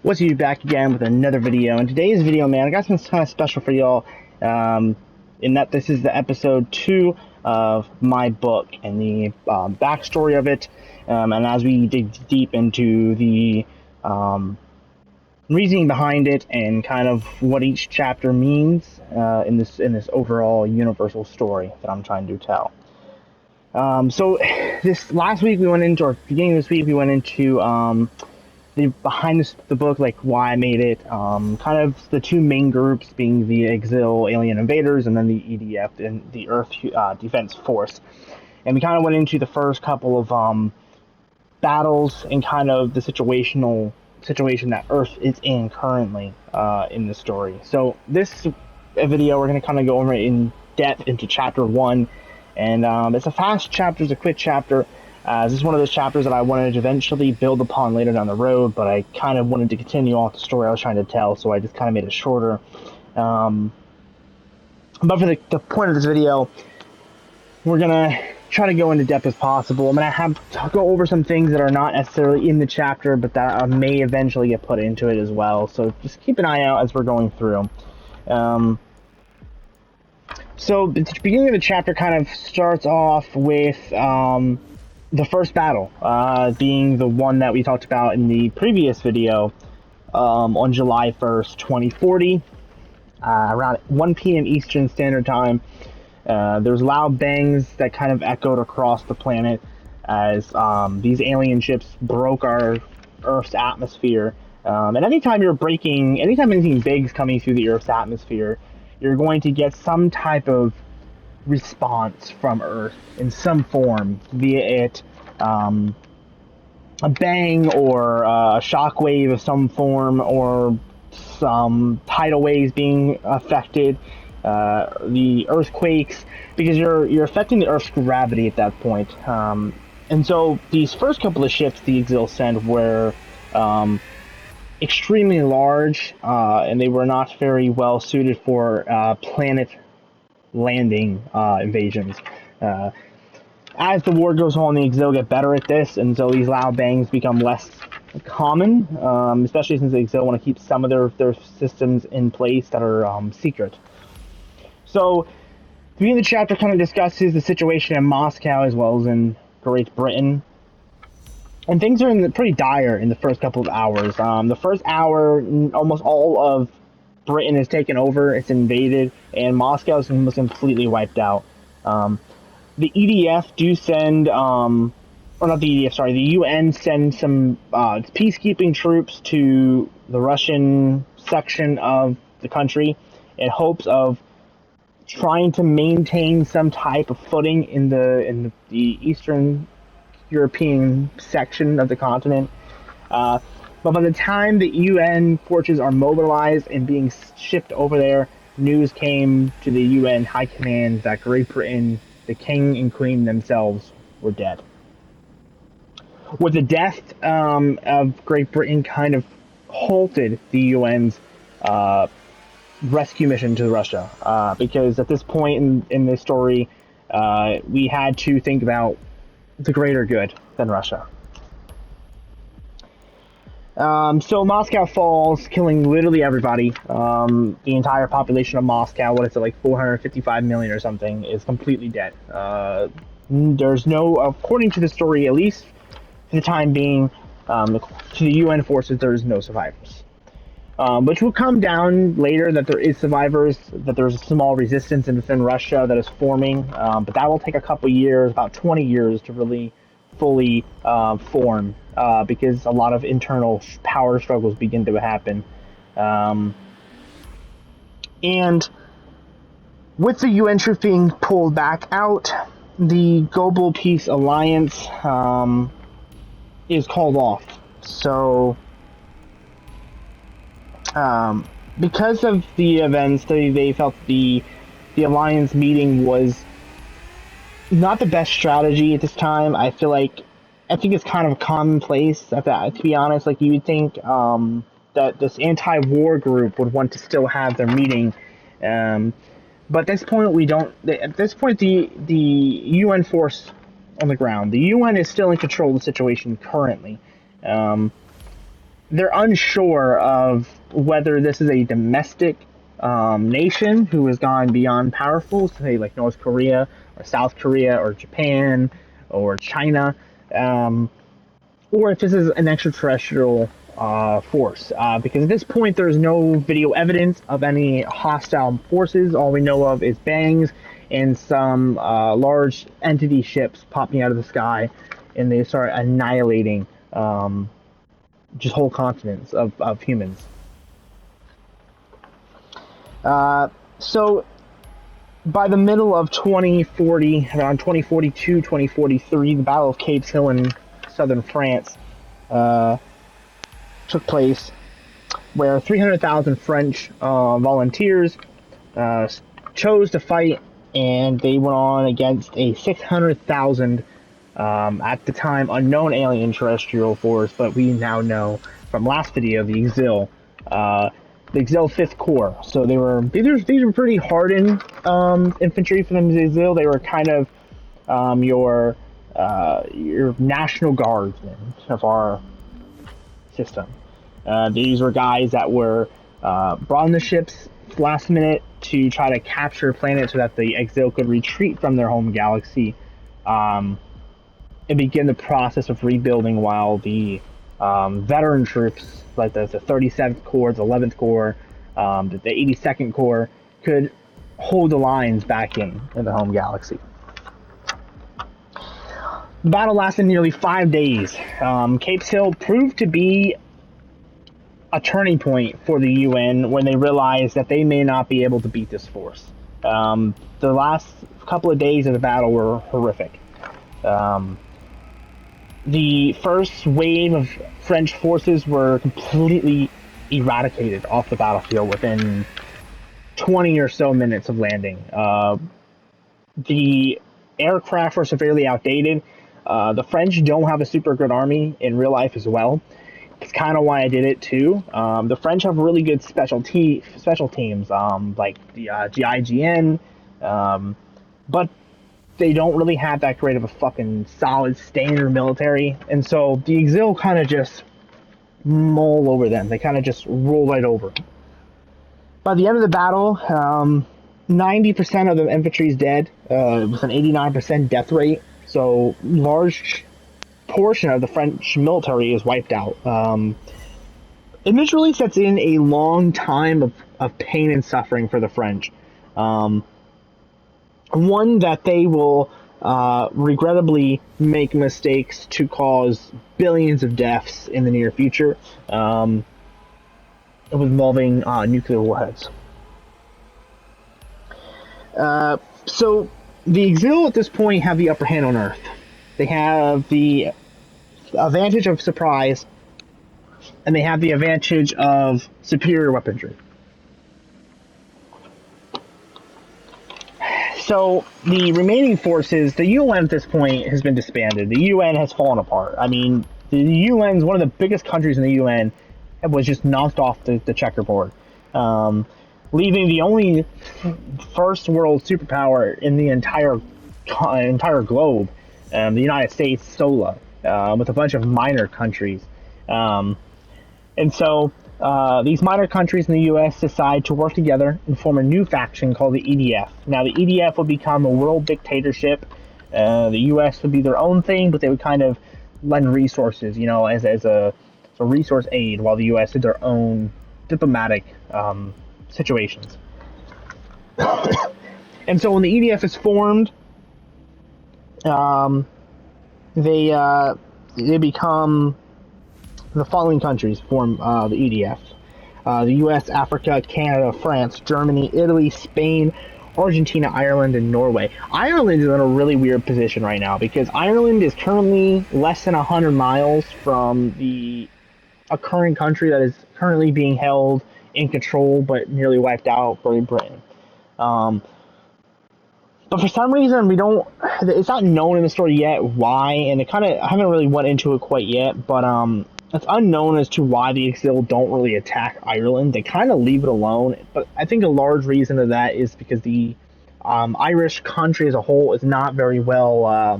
What's you back again with another video. In today's video, man, I got something kind of special for y'all. In that this is the episode 2 of my book and the backstory of it. And as we dig deep into the reasoning behind it and kind of what each chapter means in this overall universal story that I'm trying to tell. So this last week we went into, or beginning of this week we went into the behind the book, like why I made it, kind of the two main groups being the Exil alien invaders and then the EDF and the Earth Defense Force. And we kind of went into the first couple of battles and kind of the situation that Earth is in currently in the story. So this video we're going to kind of go over in depth into chapter 1, and it's a fast chapter, it's a quick chapter. This is one of those chapters that I wanted to eventually build upon later down the road, but I kind of wanted to continue off the story I was trying to tell, so I just kind of made it shorter. But for the point of this video, we're going to try to go into depth as possible. I'm going to have to go over some things that are not necessarily in the chapter, but that may eventually get put into it as well, so just keep an eye out as we're going through. So the beginning of the chapter kind of starts off with the first battle, being the one that we talked about in the previous video, on July 1st, 2040, around 1 p.m. Eastern Standard Time. There was loud bangs that kind of echoed across the planet as these alien ships broke our Earth's atmosphere. And anytime anything big is coming through the Earth's atmosphere, you're going to get some type of response from Earth in some form, be it a bang or a shockwave of some form, or some tidal waves being affected, the earthquakes, because you're affecting the Earth's gravity at that point. And so these first couple of ships the Exil sent were extremely large, and they were not very well suited for planet landing invasions. As the war goes on, the Exil get better at this, and so these loud bangs become less common, especially since the Exil want to keep some of their systems in place that are secret. So, the beginning of the chapter kind of discusses the situation in Moscow as well as in Great Britain. And things are pretty dire in the first couple of hours. The first hour, almost all of Britain is taken over, it's invaded, and Moscow is almost completely wiped out. The EDF do send, or not the EDF, sorry, the UN sends some peacekeeping troops to the Russian section of the country in hopes of trying to maintain some type of footing in the Eastern European section of the continent. But by the time the UN forces are mobilized and being shipped over there, news came to the UN High Command that Great Britain, the king and queen themselves, were dead. With the death of Great Britain kind of halted the UN's rescue mission to Russia, because at this point in this story, we had to think about the greater good than Russia. So Moscow falls, killing literally everybody. The entire population of Moscow, what is it, like 455 million or something, is completely dead. There's no, according to the story, at least for the time being, to the UN forces, there's no survivors. Which will come down later that there is survivors, that there's a small resistance within Russia that is forming, but that will take a couple years, about 20 years, to really fully form, because a lot of internal power struggles begin to happen. And with the UN troops being pulled back out, the Global Peace Alliance is called off. So, because of the events, they felt the Alliance meeting was not the best strategy at this time. I think it's kind of commonplace, to be honest. Like, you would think that this anti-war group would want to still have their meeting, but at this point we don't. At this point, the UN force on the ground, the UN is still in control of the situation currently. they're unsure of whether this is a domestic nation who has gone beyond powerful, say like North Korea or South Korea or Japan or China, or if this is an extraterrestrial force. Because at this point, there's no video evidence of any hostile forces. All we know of is bangs and some large entity ships popping out of the sky, and they start annihilating just whole continents of humans. So by the middle of 2040, around 2042, 2043, the Battle of Capes Hill in southern France took place, where 300,000 French volunteers chose to fight, and they went on against a 600,000 at the time unknown alien terrestrial force, but we now know from last video, the Exil. The Exil 5th Corps. So these were pretty hardened infantry for the Exil. They were kind of your National Guardsmen of our system. These were guys that were brought on the ships last minute to try to capture a planet so that the Exil could retreat from their home galaxy and begin the process of rebuilding, while the veteran troops like the 37th Corps, the 11th Corps, the 82nd Corps could hold the lines back in the home galaxy. The battle lasted nearly 5 days. Capes Hill proved to be a turning point for the UN when they realized that they may not be able to beat this force. The last couple of days of the battle were horrific. The first wave of French forces were completely eradicated off the battlefield within 20 or so minutes of landing. The aircraft were severely outdated. The French don't have a super good army in real life as well. It's kind of why I did it too. The French have really good special teams, like the GIGN, but they don't really have that great of a fucking solid standard military, and so the Exil kind of just mull over them. They kind of just roll right over. By the end of the battle, 90% of the infantry is dead, with an 89% death rate. So large portion of the French military is wiped out. It really sets in a long time of pain and suffering for the French. One that they will regrettably make mistakes to cause billions of deaths in the near future, involving nuclear warheads. So the Exil at this point have the upper hand on Earth. They have the advantage of surprise, and they have the advantage of superior weaponry. So the remaining forces, the UN at this point has been disbanded. The UN has fallen apart. I mean, the UN's one of the biggest countries in the UN was just knocked off the checkerboard, leaving the only first world superpower in the entire globe, the United States solo, with a bunch of minor countries. And so these minor countries in the U.S. decide to work together and form a new faction called the EDF. Now, the EDF would become a world dictatorship. The U.S. would be their own thing, but they would kind of lend resources, as a resource aid, while the U.S. did their own diplomatic situations. And so when the EDF is formed, they become the following countries form the EDF. The US, Africa, Canada, France, Germany, Italy, Spain, Argentina, Ireland, and Norway. Ireland is in a really weird position right now because Ireland is currently less than 100 miles from a current country that is currently being held in control but nearly wiped out, Great Britain. But for some reason, it's not known in the story yet why, and I haven't really went into it quite yet, but it's unknown as to why the Exil don't really attack Ireland. They kind of leave it alone, but I think a large reason of that is because the Irish country as a whole is not very well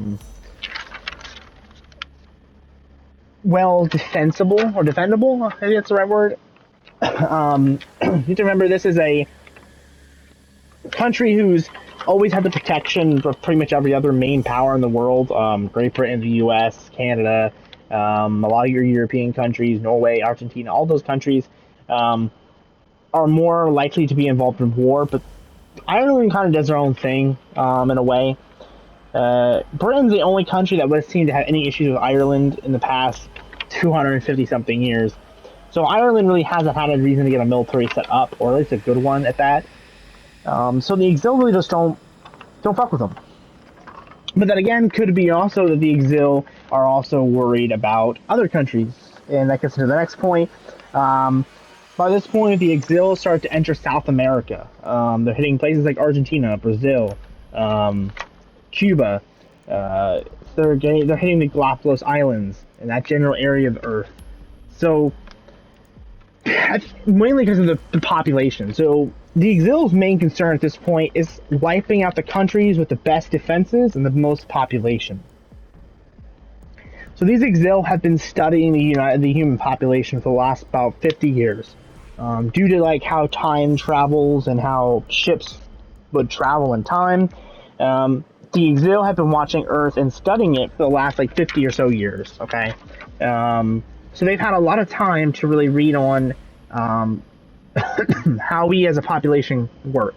well defensible or defendable. Maybe that's the right word. You need to remember this is a country who's always had the protection of pretty much every other main power in the world. Great Britain, the U.S., Canada, a lot of your European countries, Norway, Argentina, all those countries are more likely to be involved in war. But Ireland kind of does their own thing in a way. Britain's the only country that would seem to have any issues with Ireland in the past 250 something years. So Ireland really hasn't had a reason to get a military set up, or at least a good one at that. So the Exil really just don't fuck with them. But then again, could be also that the Exil are also worried about other countries, and that gets into the next point. By this point, the Exil start to enter South America. They're hitting places like Argentina, Brazil, Cuba. They're hitting the Galapagos Islands and that general area of Earth. So mainly because of the population. So the Exil's main concern at this point is wiping out the countries with the best defenses and the most population. So these Exil have been studying the human population for the last about 50 years. Due to like how time travels and how ships would travel in time, the Exil have been watching Earth and studying it for the last like 50 or so years. Okay, so they've had a lot of time to really read on how we as a population work.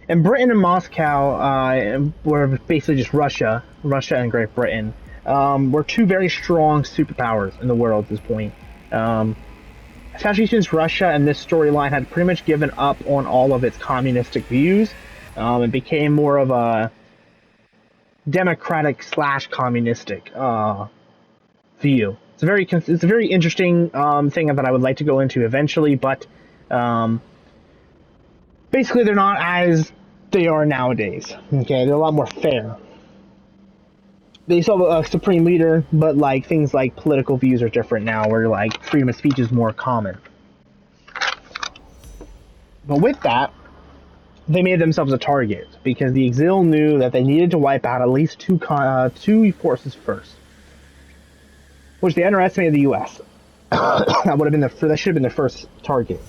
And Britain and Moscow were basically just Russia and Great Britain. Were two very strong superpowers in the world at this point. Especially since Russia and this storyline had pretty much given up on all of its communistic views. It became more of a democratic / communistic view. It's a very interesting thing that I would like to go into eventually, but basically they're not as they are nowadays. Okay, they're a lot more fair. They still have a supreme leader, but like things like political views are different now, where like freedom of speech is more common. But with that, they made themselves a target because the Exil knew that they needed to wipe out at least two forces first, which they underestimated the U.S. That should have been their first target.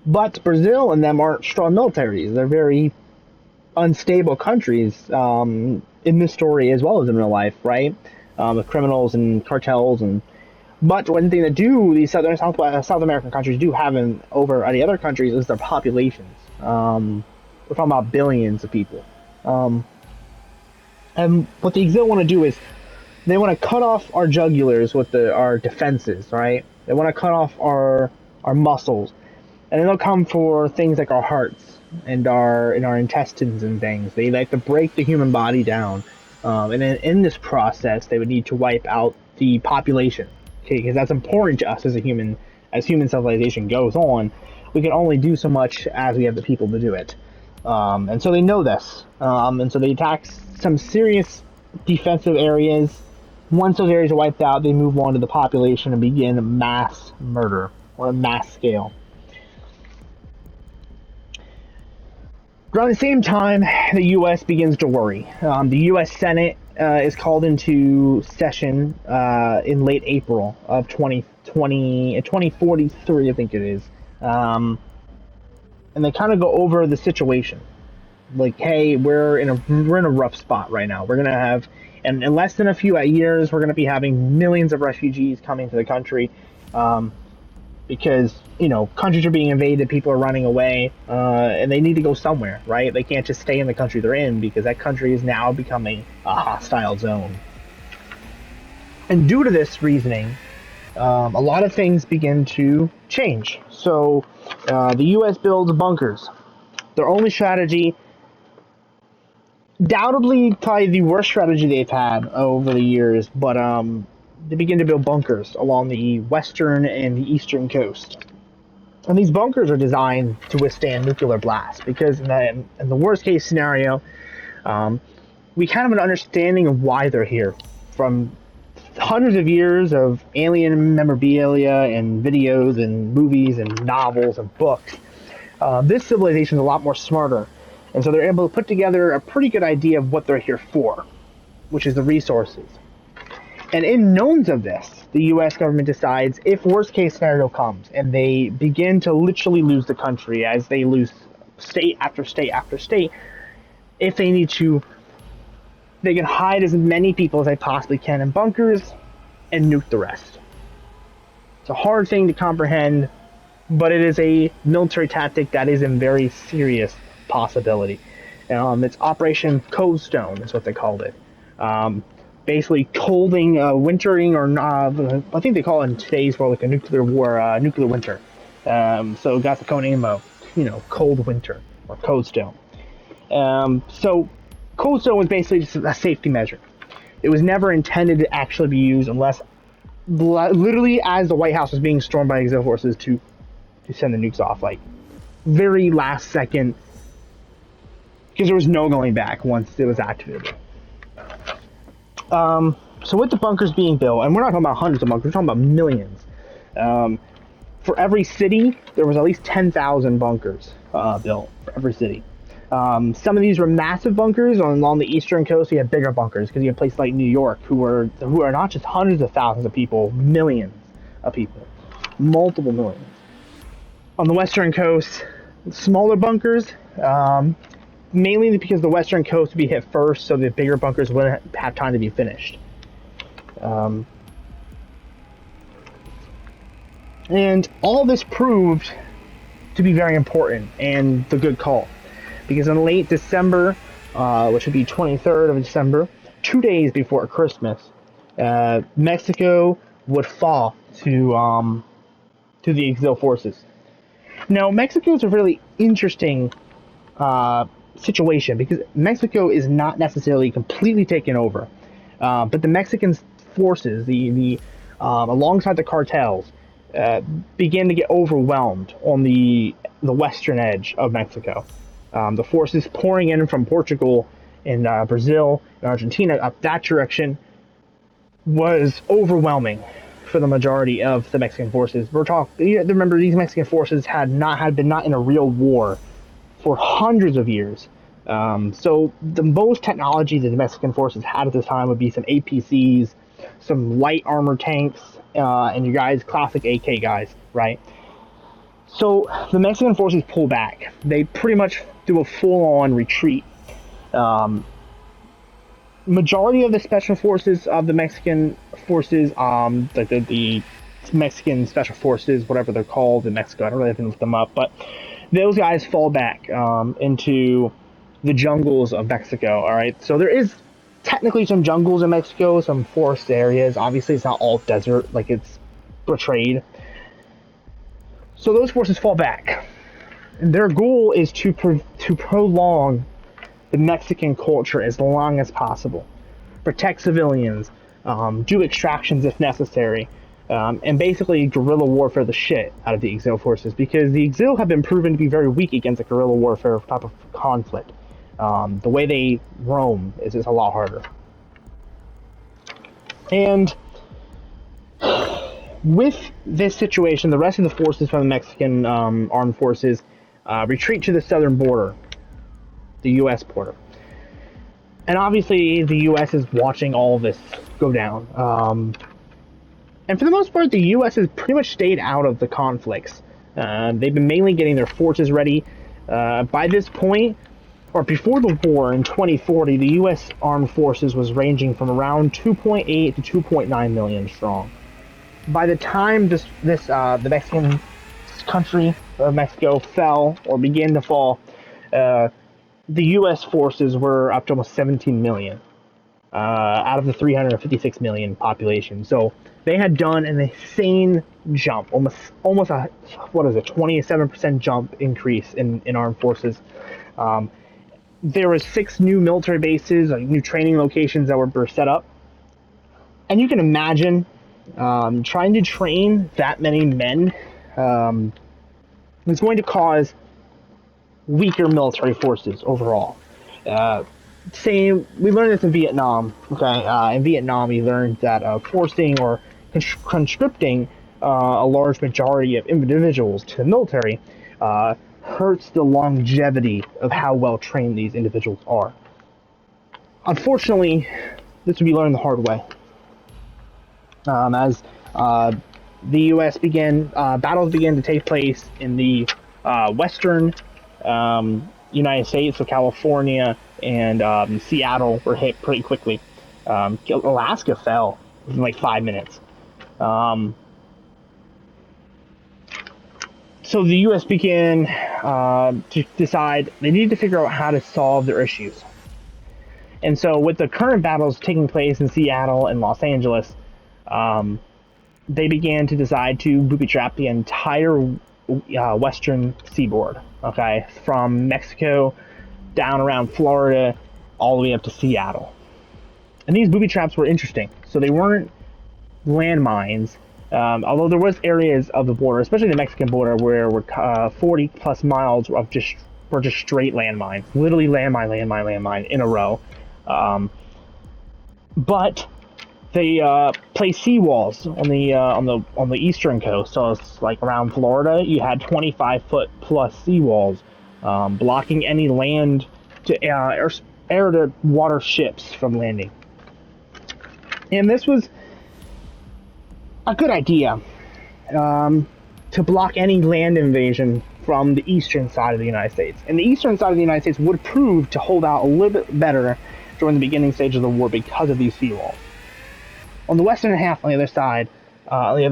But Brazil and them aren't strong militaries. They're very unstable countries in this story as well as in real life, right? With criminals and cartels But one thing that these South American countries do have over any other countries is their populations. We're talking about billions of people. And what the Exil want to do is they want to cut off our jugulars with our defenses, right? They want to cut off our muscles. And then they'll come for things like our hearts and our intestines and things. They like to break the human body down. And then in this process, they would need to wipe out the population. Okay, because that's important to us as human civilization goes on. We can only do so much as we have the people to do it. And so they know this. And so they attack some serious defensive areas. Once those areas are wiped out, they move on to the population and begin mass murder on a mass scale. Around the same time, the U.S. begins to worry. The U.S. Senate is called into session in late April of 2043, I think it is. And they kind of go over the situation. Like, hey, we're in a rough spot right now. We're going to have, and in less than a few years, we're going to be having millions of refugees coming to the country. Because, countries are being invaded, people are running away, and they need to go somewhere, right? They can't just stay in the country they're in because that country is now becoming a hostile zone. And due to this reasoning, a lot of things begin to change. So, the U.S. builds bunkers. Their only strategy, undoubtedly probably the worst strategy they've had over the years, but they begin to build bunkers along the western and the eastern coast. And these bunkers are designed to withstand nuclear blast because in the worst case scenario, we kind of have an understanding of why they're here from hundreds of years of alien memorabilia and videos and movies and novels and books. This civilization is a lot more smarter, and so they're able to put together a pretty good idea of what they're here for. which is the resources. And in knowns of this, the U.S. government decides, if worst case scenario comes and they begin to literally lose the country as they lose state after state after state, if they need to, they can hide as many people as they possibly can in bunkers and nuke the rest. It's a hard thing to comprehend, but it is a military tactic that is a very serious possibility. It's Operation Coldstone is what they called it. Basically wintering, or I think they call it in today's world like a nuclear war, nuclear winter. So it got the code name of, Cold Winter or Coldstone. So Coldstone was basically just a safety measure. It was never intended to actually be used unless literally as the White House was being stormed by exil forces to send the nukes off, like very last second, because there was no going back once it was activated. So with the bunkers being built, and we're not talking about hundreds of bunkers, we're talking about millions. For every city, there was at least 10,000 bunkers built for every city. Some of these were massive bunkers. Along the eastern coast, you had bigger bunkers because you had places like New York, who are not just hundreds of thousands of people, millions of people, multiple millions. On the western coast, smaller bunkers, mainly because the western coast would be hit first, so the bigger bunkers wouldn't have time to be finished. And all this proved to be very important and the good call. Because in late December, which would be 23rd of December, 2 days before Christmas, Mexico would fall to the exil forces. Now, Mexico is a really interesting situation because Mexico is not necessarily completely taken over, but the Mexican forces, the alongside the cartels, began to get overwhelmed on the western edge of Mexico. The forces pouring in from Portugal and Brazil and Argentina up that direction was overwhelming for the majority of the Mexican forces. Remember, these Mexican forces had been in a real war for hundreds of years. So the most technology that the Mexican forces had at this time would be some APCs, some light armor tanks, and your guys, classic AK guys, right? So the Mexican forces pull back. They pretty much do a full-on retreat. Majority of the special forces of the Mexican forces, the Mexican special forces, whatever they're called in Mexico, I don't really have to look them up, but those guys fall back into the jungles of Mexico. All right, so there is technically some jungles in Mexico, some forest areas. Obviously, it's not all desert like it's portrayed. So those forces fall back. Their goal is to prolong the Mexican culture as long as possible, protect civilians, do extractions if necessary, and basically guerrilla warfare the shit out of the exil forces, because the exil have been proven to be very weak against a guerrilla warfare type of conflict. The way they roam is a lot harder. And with this situation, the rest of the forces from the Mexican armed forces retreat to the southern border, the U.S. border. And obviously, the U.S. is watching all of this go down. And for the most part, the U.S. has pretty much stayed out of the conflicts. They've been mainly getting their forces ready. By this point, or before the war in 2040, the U.S. armed forces was ranging from around 2.8 to 2.9 million strong. By the time the Mexican country of Mexico fell or began to fall, the U.S. forces were up to almost 17 million out of the 356 million population. So they had done an insane jump, almost a 27% jump increase in armed forces. There was 6 new military bases, new training locations that were set up, and you can imagine trying to train that many men is going to cause weaker military forces overall. We learned this in Vietnam. Okay, in Vietnam, we learned that forcing or conscripting a large majority of individuals to the military hurts the longevity of how well trained these individuals are. Unfortunately, this would be learned the hard way. As the U.S. battles began to take place in the western United States, so California and Seattle were hit pretty quickly. Alaska fell in like 5 minutes. So the U.S. began to decide they needed to figure out how to solve their issues. And so with the current battles taking place in Seattle and Los Angeles, they began to decide to booby trap the entire western seaboard, okay, from Mexico down around Florida all the way up to Seattle. And these booby traps were interesting. So they weren't landmines, although there was areas of the border, especially the Mexican border, where were 40 plus miles of just straight landmines, literally landmine in a row. But they placed seawalls on the eastern coast. So it's like around Florida, you had 25-foot plus seawalls blocking any land to air to water ships from landing. And this was a good idea to block any land invasion from the eastern side of the United States. And the eastern side of the United States would prove to hold out a little bit better during the beginning stage of the war because of these seawalls. On the western half, on the other side, on the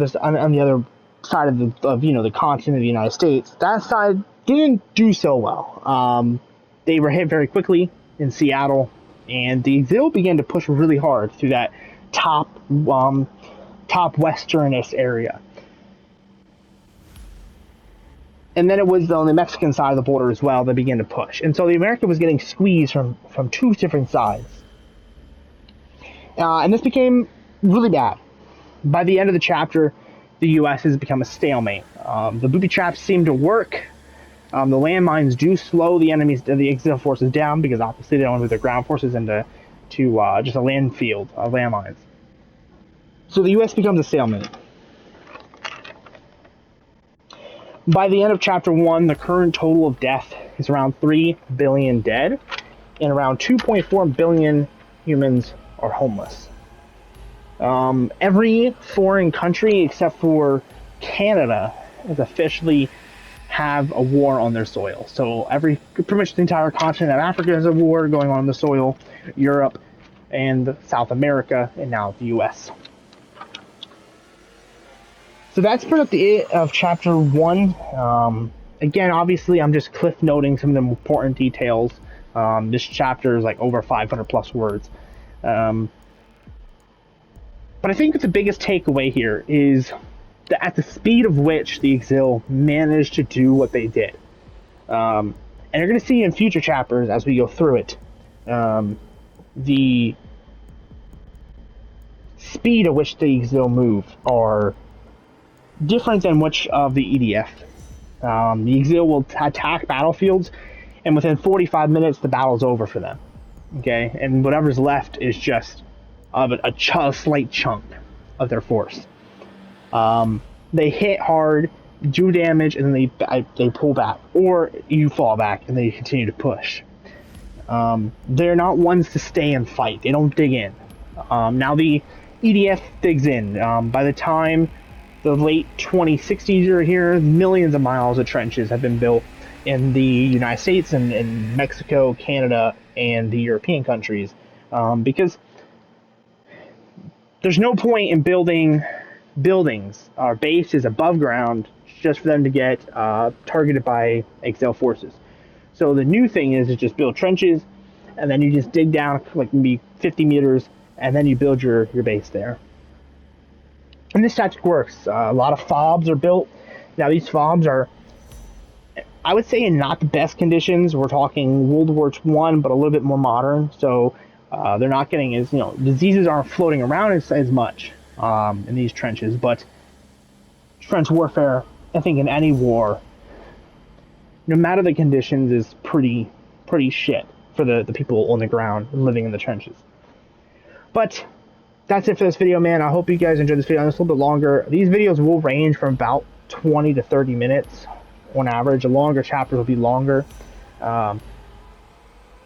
other side of the continent of the United States, that side didn't do so well. They were hit very quickly in Seattle, and the Exil began to push really hard through that top westernest area. And then it was on the Mexican side of the border as well that began to push. And so the America was getting squeezed from two different sides. And this became really bad. By the end of the chapter, the U.S. has become a stalemate. The booby traps seem to work. The landmines do slow the Exil forces down, because obviously they don't move their ground forces into just a land field of landmines. So the U.S. becomes a stalemate. By the end of chapter 1, the current total of death is around 3 billion dead, and around 2.4 billion humans are homeless. Every foreign country except for Canada has officially have a war on their soil. So pretty much the entire continent of Africa has a war going on the soil, Europe and South America, and now the U.S. So that's pretty much the end of chapter 1. Again, obviously, I'm just cliff noting some of the important details. This chapter is like over 500 plus words. But I think the biggest takeaway here is that at the speed of which the Exil managed to do what they did. And you're going to see in future chapters as we go through it, the speed at which the Exil move are different than which of the EDF. The Exil will attack battlefields, and within 45 minutes, the battle's over for them. Okay, and whatever's left is just a slight chunk of their force. They hit hard, do damage, and then they pull back, or you fall back and they continue to push. They're not ones to stay and fight. They don't dig in. Now the EDF digs in. By the time the late 2060s are here, millions of miles of trenches have been built in the United States and in Mexico, Canada, and the European countries, because there's no point in building buildings or bases above ground just for them to get targeted by Exil forces. So the new thing is to just build trenches, and then you just dig down like maybe 50 meters, and then you build your base there. And this tactic works. A lot of FOBs are built. Now these FOBs are, I would say, in not the best conditions. We're talking World War I, but a little bit more modern. So they're not getting diseases aren't floating around as much in these trenches. But trench warfare, I think, in any war, no matter the conditions, is pretty shit for the people on the ground living in the trenches. But that's it for this video, man. I hope you guys enjoyed this video. It's a little bit longer. These videos will range from about 20 to 30 minutes on average. The longer chapters will be longer. And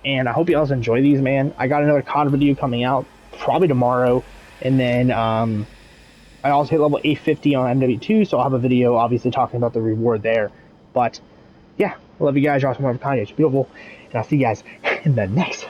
I hope you guys enjoy these, man. I got another COD video coming out probably tomorrow. And then I also hit level 850 on MW2, so I'll have a video obviously talking about the reward there. But yeah, I love you guys. You're awesome. Kanye. It's beautiful. And I'll see you guys in the next